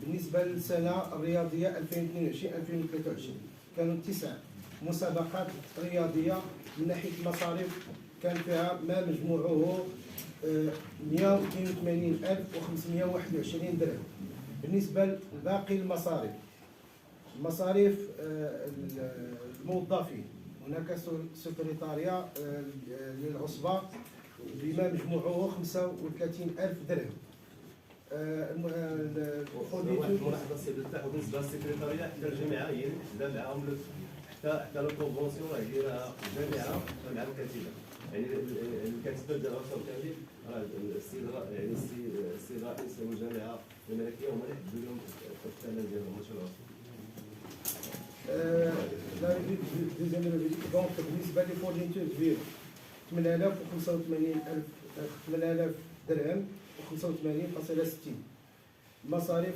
بالنسبة للسنة الرياضية 2022-2023 كانوا 9 مسابقات رياضية. من ناحية المصاريف كان فيها ما مجموعه 182,521 درهم. بالنسبة لباقي المصاريف الموظفين، هناك سكرتارية للعصبة بما مجموعه 35,000 درهم. الملاحظه السي تاعو بالنسبه للسكرتاريه حتى الجامعه هي اللي حدا معاهم حتى لو كونفونسيون راه دايرها الجامعه مع الكاتبه، يعني الكاتبه ديال الرسم كامل راه السيد يعني السيد رئيس الجامعه الملكيه هما اللي حددوا لهم الثمن ديالهم ماشي الرسم. دونك بالنسبه لي فورنيتور كبير 8,085,000 درهم و85.60 مصاريف